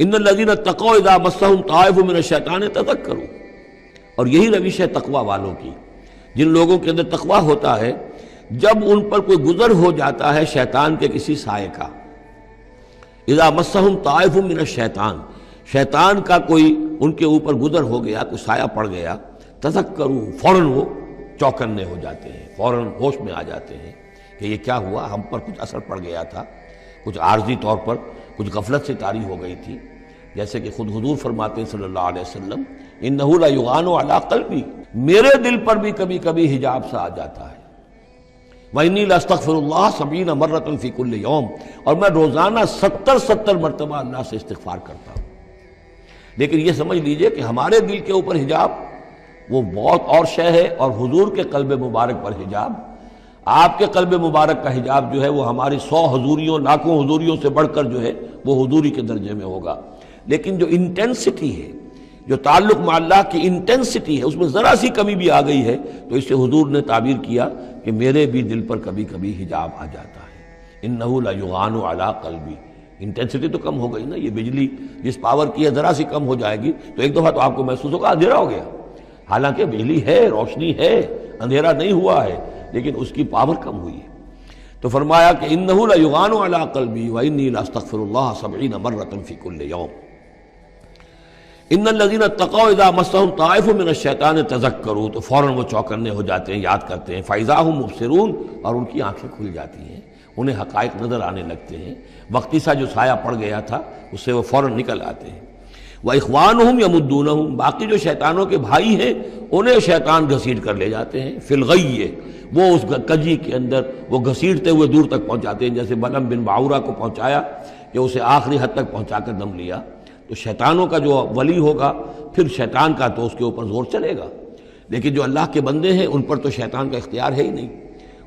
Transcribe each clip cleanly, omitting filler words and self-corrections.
ان الذین اتقوا اذا مسهم طائف من الشیطان تذکروا، اور یہی روش ہے تقوی والوں کی، جن لوگوں کے اندر تقوی ہوتا ہے، جب ان پر کوئی گزر ہو جاتا ہے شیطان کے کسی سائے کا، اذا مسهم طائف من الشیطان، شیطان کا کوئی ان کے اوپر گزر ہو گیا، کوئی سایہ پڑ گیا، تذکروا، فوراً وہ چوکنے ہو جاتے ہیں، فوراً ہوش میں آ جاتے ہیں کہ یہ کیا ہوا، ہم پر کچھ اثر پڑ گیا تھا، کچھ عارضی طور پر کچھ غفلت سے طاری ہو گئی تھی، جیسے کہ خود حضور فرماتے ہیں صلی اللہ علیہ وسلم، انہ لیغان علی قلبی، میرے دل پر بھی کبھی کبھی حجاب سا آ جاتا ہے، وَإِنِّي لَأَسْتَغْفِرُ اللَّهَ 70 مرۃ فی کل یوم، اور میں روزانہ 70 مرتبہ اللہ سے استغفار کرتا ہوں۔ لیکن یہ سمجھ لیجئے کہ ہمارے دل کے اوپر حجاب وہ بہت اور شے ہے، اور حضور کے قلب مبارک پر حجاب، آپ کے قلب مبارک کا حجاب جو ہے وہ ہماری 100 حضوریوں، لاکھوں حضوریوں سے بڑھ کر جو ہے وہ حضوری کے درجے میں ہوگا۔ لیکن جو انٹینسٹی ہے، جو تعلق مع اللہ کی انٹینسٹی ہے، اس میں ذرا سی کمی بھی آ گئی ہے تو اس سے حضور نے تعبیر کیا کہ میرے بھی دل پر کبھی کبھی حجاب آ جاتا ہے، انہ لیغان علی قلبی، انٹینسٹی تو کم ہو گئی نا، یہ بجلی جس پاور کی ہے ذرا سی کم ہو جائے گی تو ایک دفعہ تو آپ کو محسوس ہوگا اندھیرا ہو گیا، حالانکہ بجلی ہے، روشنی ہے، اندھیرا نہیں ہوا ہے، لیکن اس کی پاور کم ہوئی ہے۔ تو فرمایا کہ انہ لیغان علی قلبی وانی لاستغفر اللہ 70 مرۃ فی کل یوم۔ ان الذین اتقوا اذا مسهم طائف من الشیطان تذکروا، تو فوراً وہ چوکنے ہو جاتے ہیں، یاد کرتے ہیں، فاذا هم مبصرون، اور ان کی آنکھیں کھل جاتی ہیں، انہیں حقائق نظر آنے لگتے ہیں، وقتی سا جو سایہ پڑ گیا تھا اس سے وہ فوراً نکل آتے ہیں۔ وَإِخْوَانُهُمْ يَمُدُّونَهُمْ، باقی جو شیطانوں کے بھائی ہیں انہیں شیطان گھسیٹ کر لے جاتے ہیں، فی الغی، وہ اس کجی کے اندر وہ گھسیٹتے ہوئے دور تک پہنچاتے ہیں، جیسے بلعم بن باعورہ کو پہنچایا کہ اسے آخری حد تک پہنچا کر دم لیا۔ تو شیطانوں کا جو ولی ہوگا پھر شیطان کا تو اس کے اوپر زور چلے گا، لیکن جو اللہ کے بندے ہیں ان پر تو شیطان کا اختیار ہے ہی نہیں،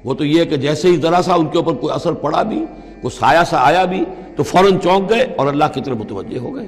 وہ تو یہ ہے کہ جیسے ہی ذرا سا ان کے اوپر کوئی اثر پڑا بھی، کوئی سایہ سا آیا بھی تو فوراً چونک گئے اور اللہ کی طرف متوجہ ہو گئے۔